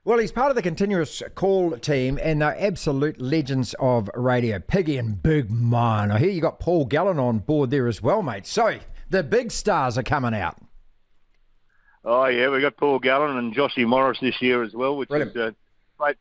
Well, he's part of the continuous call team and they're absolute legends of radio. Piggy and Big Man. I hear you got Paul Gallen on board there as well, mate. So the big stars are coming out. Oh, yeah, we got Paul Gallen and Joshy Morris this year as well, which Brilliant. is,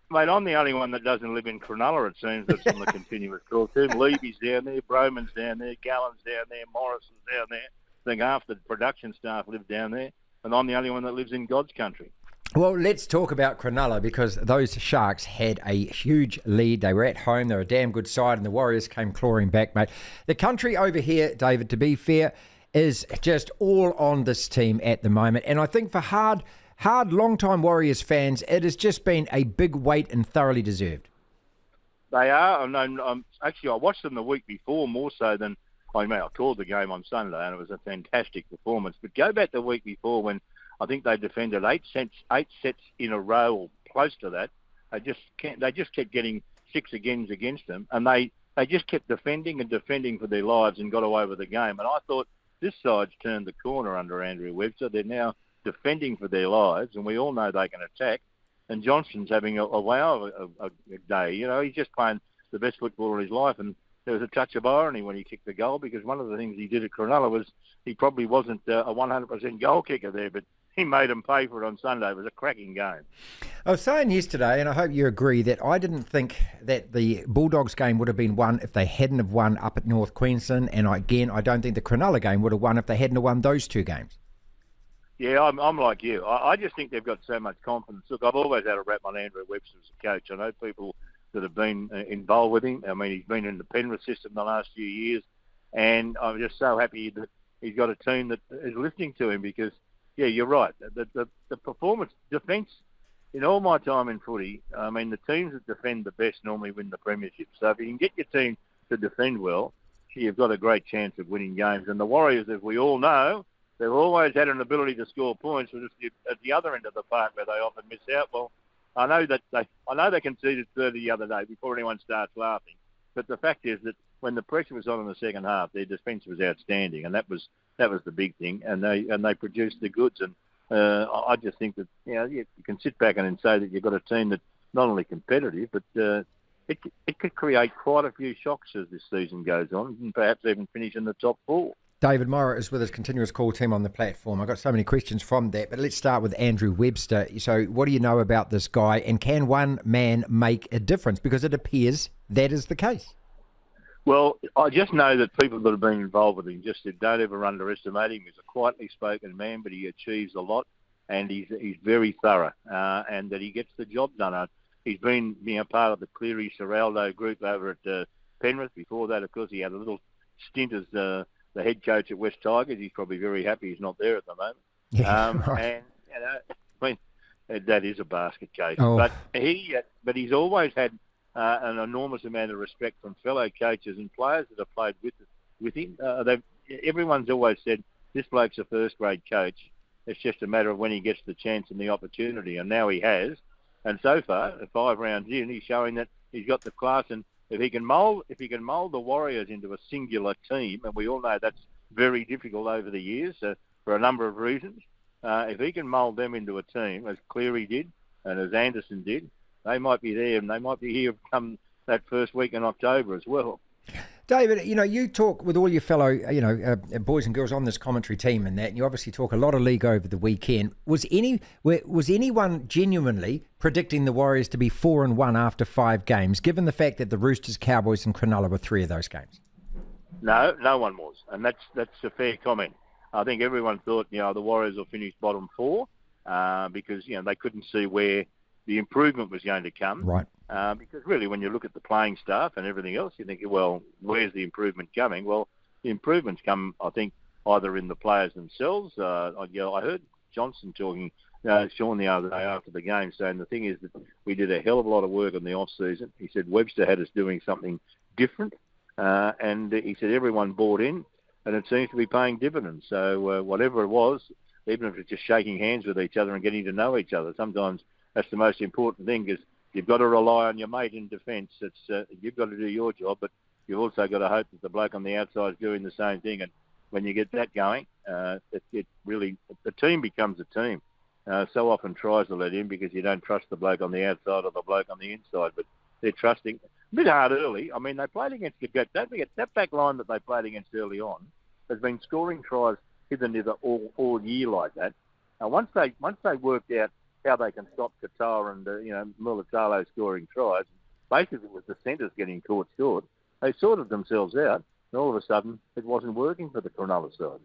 mate, I'm the only one that doesn't live in Cronulla, it seems, that's on the continuous call team. Levy's down there, Broman's down there, Gallen's down there, Morrison's down there. I think half the production staff live down there, and I'm the only one that lives in God's country. Well, let's talk about Cronulla because those Sharks had a huge lead. They were at home. They were a damn good side and the Warriors came clawing back, mate. The country over here, David, to be fair, is just all on this team at the moment. And I think for hard, long-time Warriors fans, it has just been a big wait and thoroughly deserved. They are. Actually, I watched them the week before more so than, I called the game on Sunday and it was a fantastic performance. But go back the week before when I think they defended eight sets in a row or close to that. They just kept getting six against them, and they just kept defending and defending for their lives and got away with the game. And I thought this side's turned the corner under Andrew Webster. They're now defending for their lives, and we all know they can attack. And Johnson's having a wow of a day. You know, he's just playing the best football of his life, and there was a touch of irony when he kicked the goal because one of the things he did at Cronulla was he probably wasn't a 100% goal kicker there, but he made them pay for it on Sunday. It was a cracking game. I was saying yesterday, and I hope you agree, that I didn't think that the Bulldogs game would have been won if they hadn't have won up at North Queensland. And I don't think the Cronulla game would have won if they hadn't have won those two games. Yeah, I'm like you. I just think they've got so much confidence. Look, I've always had a rap on Andrew Webster as a coach. I know people that have been involved with him. I mean, he's been in the Penrith system the last few years. And I'm just so happy that he's got a team that is listening to him because, yeah, you're right. The performance, defence, in all my time in footy, I mean, the teams that defend the best normally win the premiership. So if you can get your team to defend well, you've got a great chance of winning games. And the Warriors, as we all know, they've always had an ability to score points, but at the other end of the park where they often miss out. Well, I know they conceded 30 the other day before anyone starts laughing. But the fact is that when the pressure was on in the second half, their defence was outstanding, and that was the big thing. And they produced the goods. And I just think that you can sit back and say that you've got a team that's not only competitive, but it could create quite a few shocks as this season goes on, and perhaps even finish in the top four. David Morrow is with his continuous call team on the platform. I've got so many questions from that, but let's start with Andrew Webster. So what do you know about this guy, and can one man make a difference? Because it appears that is the case. Well, I just know that people that have been involved with him just said don't ever underestimate him. He's a quietly spoken man, but he achieves a lot, and he's very thorough, and that he gets the job done. He's been part of the Cleary-Serraldo group over at Penrith. Before that, of course, he had a little stint as the head coach at West Tigers. He's probably very happy he's not there at the moment. Yeah, right. And that is a basket case. Oh. But he's always had an enormous amount of respect from fellow coaches and players that have played with him. Everyone's always said this bloke's a first-grade coach. It's just a matter of when he gets the chance and the opportunity, and now he has. And so far, 5 rounds in, he's showing that he's got the class. And if he can mould the Warriors into a singular team, and we all know that's very difficult over the years for a number of reasons. If he can mould them into a team, as Cleary did and as Anderson did, they might be there, and they might be here come that first week in October as well. David, you talk with all your fellow, boys and girls on this commentary team and that, and you obviously talk a lot of league over the weekend. Was anyone genuinely predicting the Warriors to be 4-1 after 5 games, given the fact that the Roosters, Cowboys and Cronulla were 3 of those games? No one was, and that's a fair comment. I think everyone thought, the Warriors will finish bottom 4 because, they couldn't see where the improvement was going to come. Right. Because really, when you look at the playing staff and everything else, you think, well, where's the improvement coming? Well, the improvements come, I think, either in the players themselves. I heard Johnson talking, Sean the other day after the game, saying the thing is that we did a hell of a lot of work on the off-season. He said Webster had us doing something different, and he said everyone bought in, and it seems to be paying dividends. So whatever it was, even if it's just shaking hands with each other and getting to know each other, sometimes that's the most important thing, because you've got to rely on your mate in defence. You've got to do your job, but you've also got to hope that the bloke on the outside is doing the same thing. And when you get that going, it really, the team becomes a team. so often tries to let in because you don't trust the bloke on the outside or the bloke on the inside, but they're trusting. A bit hard early. I mean, they played against don't forget, that back line that they played against early on has been scoring tries hither and thither all year like that. And once they worked out how they can stop Qatar and Mulatalo scoring tries, basically with the centres getting caught short, they sorted themselves out. And all of a sudden, it wasn't working for the Cronulla side.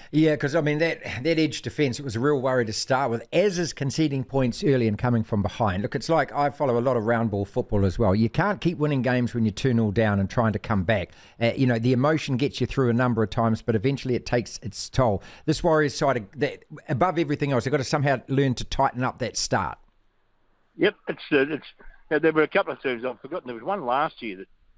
Yeah, because, I mean, that edge defence, it was a real worry to start with, as is conceding points early and coming from behind. Look, it's like I follow a lot of round ball football as well. You can't keep winning games when you're 2-0 down and trying to come back. The emotion gets you through a number of times, but eventually it takes its toll. This Warriors side, above everything else, they've got to somehow learn to tighten up that start. Yep, there were a couple of teams I've forgotten. There was one last year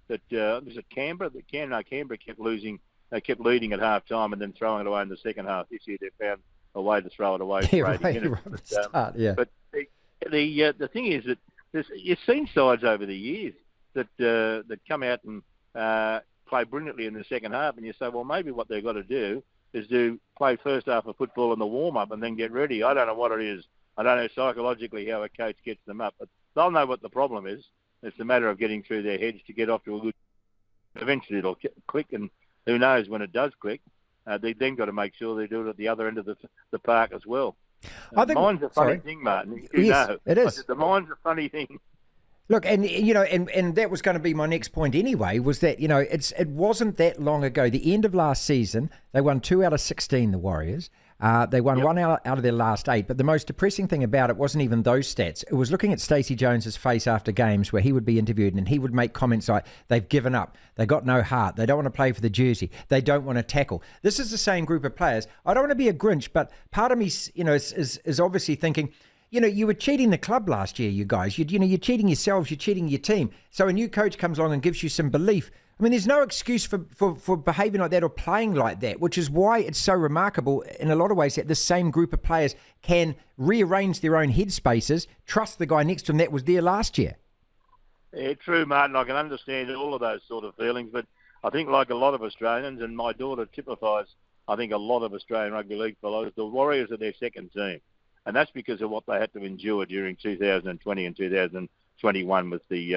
that was it Canberra? Canberra kept losing. They kept leading at half time and then throwing it away in the second half. This year they found a way to throw it away for 80 minutes. But the thing is that you've seen sides over the years that come out and play brilliantly in the second half, and you say, well, maybe what they've got to do is play first half of football in the warm-up and then get ready. I don't know what it is. I don't know psychologically how a coach gets them up, but they'll know what the problem is. It's a matter of getting through their heads to get off to a good... Eventually it'll click, and who knows when it does click. They've then got to make sure they do it at the other end of the park as well. Mind's a funny thing, Martin. Yes, it is. The mind's a funny thing. Look, and that was going to be my next point anyway, was that, it wasn't that long ago. The end of last season, they won 2 out of 16, the Warriors. They won 1 out of their last 8. But the most depressing thing about it wasn't even those stats. It was looking at Stacey Jones's face after games where he would be interviewed and he would make comments like, they've given up. They got no heart. They don't want to play for the jersey. They don't want to tackle. This is the same group of players. I don't want to be a Grinch, but part of me, is obviously thinking, you were cheating the club last year, you guys. You're cheating yourselves, you're cheating your team. So a new coach comes along and gives you some belief. I mean, there's no excuse for behaving like that or playing like that, which is why it's so remarkable in a lot of ways that the same group of players can rearrange their own headspaces, trust the guy next to them that was there last year. Yeah, true, Martin. I can understand all of those sort of feelings, but I think like a lot of Australians, and my daughter typifies, I think, a lot of Australian rugby league fellows, the Warriors are their second team. And that's because of what they had to endure during 2020 and 2021 with the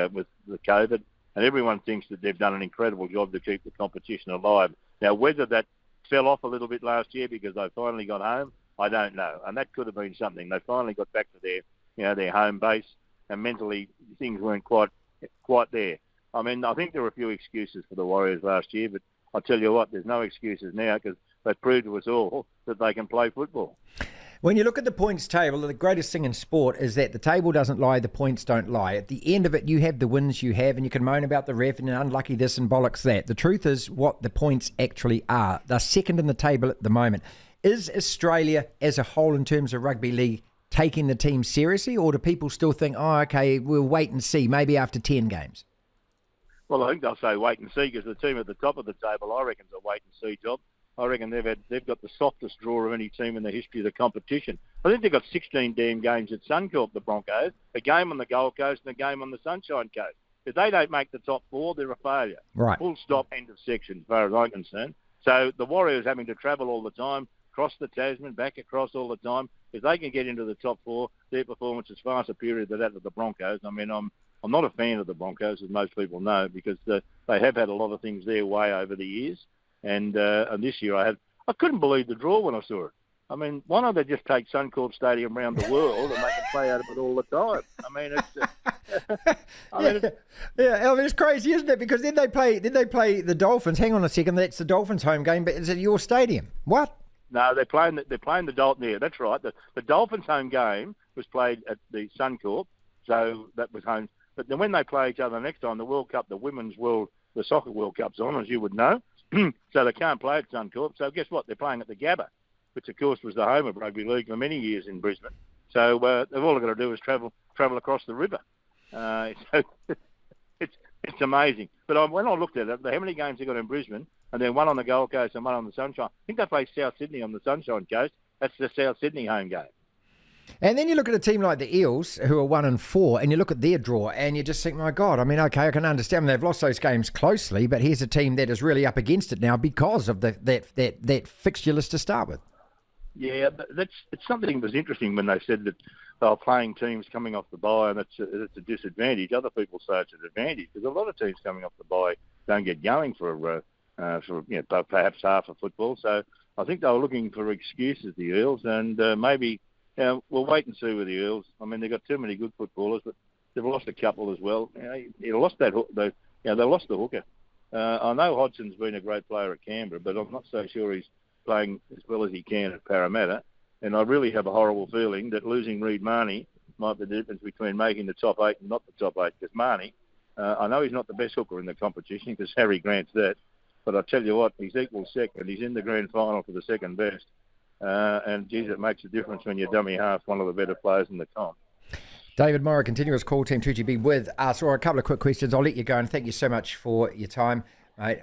COVID. And everyone thinks that they've done an incredible job to keep the competition alive. Now, whether that fell off a little bit last year because they finally got home, I don't know. And that could have been something. They finally got back to their home base, and mentally things weren't quite there. I mean, I think there were a few excuses for the Warriors last year, but I'll tell you what, there's no excuses now because they've proved to us all that they can play football. When you look at the points table, the greatest thing in sport is that the table doesn't lie, the points don't lie. At the end of it, you have the wins you have, and you can moan about the ref and unlucky this and bollocks that. The truth is what the points actually are. They're second in the table at the moment. Is Australia as a whole in terms of rugby league taking the team seriously, or do people still think, okay, we'll wait and see, maybe after 10 games? Well, I think they'll say wait and see because the team at the top of the table, I reckon, is a wait and see job. I reckon they've got the softest draw of any team in the history of the competition. I think they've got 16 damn games at Suncorp, the Broncos, a game on the Gold Coast and a game on the Sunshine Coast. If they don't make the top 4, they're a failure. Right. Full stop, end of section, as far as I'm concerned. So the Warriors having to travel all the time, cross the Tasman, back across all the time. If they can get into the top 4, their performance is far superior to that of the Broncos. I mean, I'm not a fan of the Broncos, as most people know, because they have had a lot of things their way over the years. And this year I couldn't believe the draw when I saw it. I mean, why don't they just take Suncorp Stadium around the world and they can play out of it all the time? I mean, it's... it's crazy, isn't it? Because then they play the Dolphins. Hang on a second, that's the Dolphins' home game, but it's at your stadium. What? No, they're playing the Dolphins. Yeah, that's right. The Dolphins' home game was played at the Suncorp, so that was home. But then when they play each other next time, the World Cup, the Soccer World Cup's on, as you would know. So they can't play at Suncorp. So guess what? They're playing at the Gabba, which of course was the home of rugby league for many years in Brisbane. So all they've got to do is travel across the river. So it's amazing. But when I looked at it, how many games they got in Brisbane, and then one on the Gold Coast and one on the Sunshine. I think they play South Sydney on the Sunshine Coast. That's the South Sydney home game. And then you look at a team like the Eels, who are 1-4, and you look at their draw, and you just think, my God, I mean, okay, I can understand they've lost those games closely, but here's a team that is really up against it now because of that fixture list to start with. Yeah, but it's something that was interesting when they said that they were playing teams coming off the bye, and it's a disadvantage. Other people say it's an advantage because a lot of teams coming off the bye don't get going for perhaps half of football. So I think they were looking for excuses, the Eels, and maybe we'll wait and see with the Eels. I mean, they've got too many good footballers, but they've lost a couple as well. They lost that. They lost the hooker. I know Hodgson's been a great player at Canberra, but I'm not so sure he's playing as well as he can at Parramatta. And I really have a horrible feeling that losing Reid Marnie might be the difference between making the top 8 and not the top 8. Because Marnie, I know he's not the best hooker in the competition because Harry grants that. But I tell you what, he's equal second. He's in the grand final for the second best. And, geez, it makes a difference when you're dummy half one of the better players in the comp. David Morrow, continuous call team 2GB with us. Or a couple of quick questions. I'll let you go, and thank you so much for your time, mate.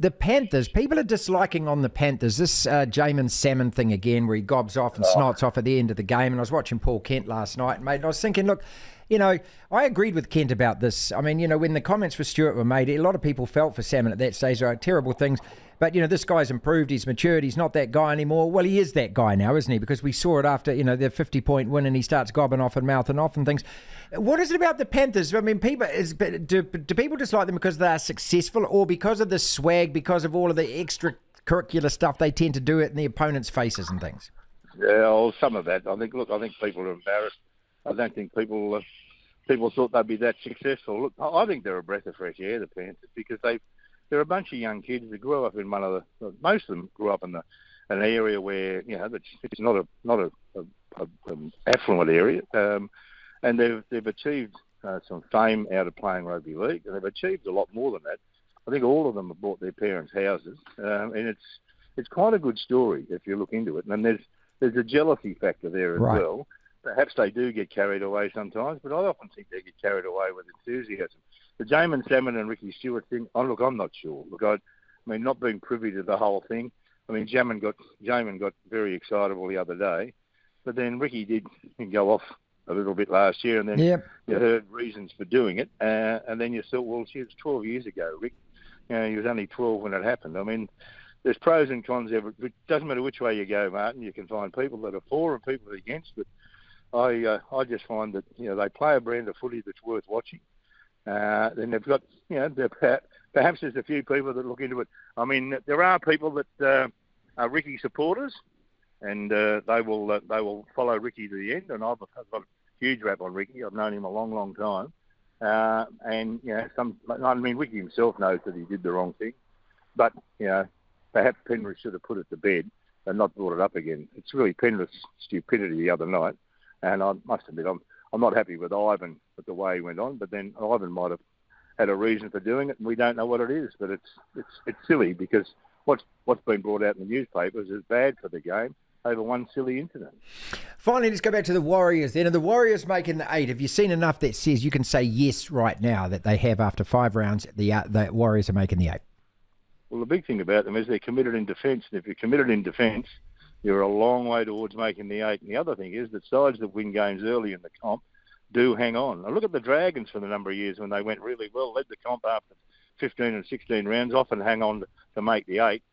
The Panthers, people are disliking on the Panthers. This Jamin Salmon thing again, where he gobs off and snots off at the end of the game. And I was watching Paul Kent last night, mate, and I was thinking, look, I agreed with Kent about this. I mean, when the comments for Stewart were made, a lot of people felt for Salmon at that stage. There are terrible things. But, this guy's improved, he's matured, he's not that guy anymore. Well, he is that guy now, isn't he? Because we saw it after, their 50-point win and he starts gobbing off and mouthing off and things. What is it about the Panthers? I mean, do people dislike them because they are successful or because of the swag, because of all of the extracurricular stuff they tend to do it in the opponent's faces and things? Yeah, well, some of that. I think people are embarrassed. I don't think people thought they'd be that successful. Look, I think they're a breath of fresh air, the Panthers, because they're a bunch of young kids that grew up in most of them grew up in an area where it's not an affluent area, and they've achieved some fame out of playing rugby league, and they've achieved a lot more than that. I think all of them have bought their parents' houses, and it's quite a good story if you look into it. And there's a jealousy factor there as well. Perhaps they do get carried away sometimes, but I often think they get carried away with enthusiasm. The Jamin Salmon and Ricky Stewart thing, I'm not sure. Look, I mean, not being privy to the whole thing. I mean, Jamin got very excitable the other day, but then Ricky did go off a little bit last year, and then you heard reasons for doing it, and then you thought, well, it was 12 years ago, Rick. He was only 12 when it happened. I mean, there's pros and cons. It doesn't matter which way you go, Martin. You can find people that are for and people that are against, but I just find that they play a brand of footy that's worth watching. Then they've got perhaps there's a few people that look into it. I mean, there are people that are Ricky supporters, and they will follow Ricky to the end. And I've got a huge rap on Ricky. I've known him a long, long time, and Ricky himself knows that he did the wrong thing, but perhaps Penrith should have put it to bed and not brought it up again. It's really Penrith's stupidity the other night. And I must admit, I'm not happy with Ivan with the way he went on. But then Ivan might have had a reason for doing it, and we don't know what it is. But it's silly because what's been brought out in the newspapers is bad for the game over one silly incident. Finally, let's go back to the Warriors then. Are the Warriors making the 8? Have you seen enough that says you can say yes right now that they have after 5 rounds? The Warriors are making the 8. Well, the big thing about them is they're committed in defence, and if you're committed in defence, you're a long way towards making the 8. And the other thing is that sides that win games early in the comp do hang on. Now look at the Dragons for the number of years when they went really well, led the comp after 15 and 16 rounds, often hang on to make the 8.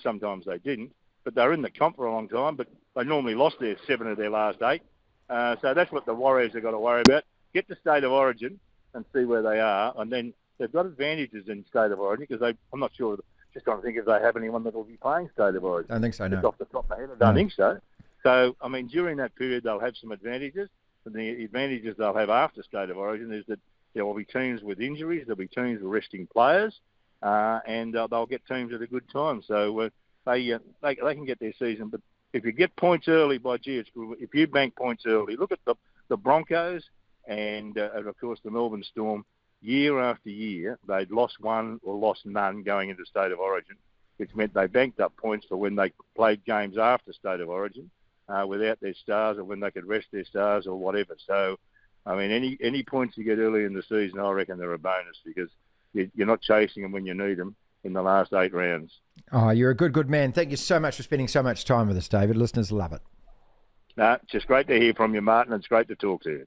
Sometimes they didn't. But they're in the comp for a long time, but they normally lost 7 of their last 8. So that's what the Warriors have got to worry about. Get to State of Origin and see where they are. And then they've got advantages in State of Origin because I'm not sure. Just trying to think if they have anyone that will be playing State of Origin. I don't think so, no. Just off the top of my head, I don't think so. So, I mean, during that period, they'll have some advantages. And the advantages they'll have after State of Origin is that there will be teams with injuries, there'll be teams with resting players, and they'll get teams at a good time. So they can get their season. But if you get points early, if you bank points early, look at the Broncos and of course, the Melbourne Storm. Year after year, they'd lost one or lost none going into State of Origin, which meant they banked up points for when they played games after State of Origin without their stars or when they could rest their stars or whatever. So, I mean, any points you get early in the season, I reckon they're a bonus because you're not chasing them when you need them in the last 8 rounds. Oh, you're a good man. Thank you so much for spending so much time with us, David. Listeners love it. Just great to hear from you, Martin. It's great to talk to you.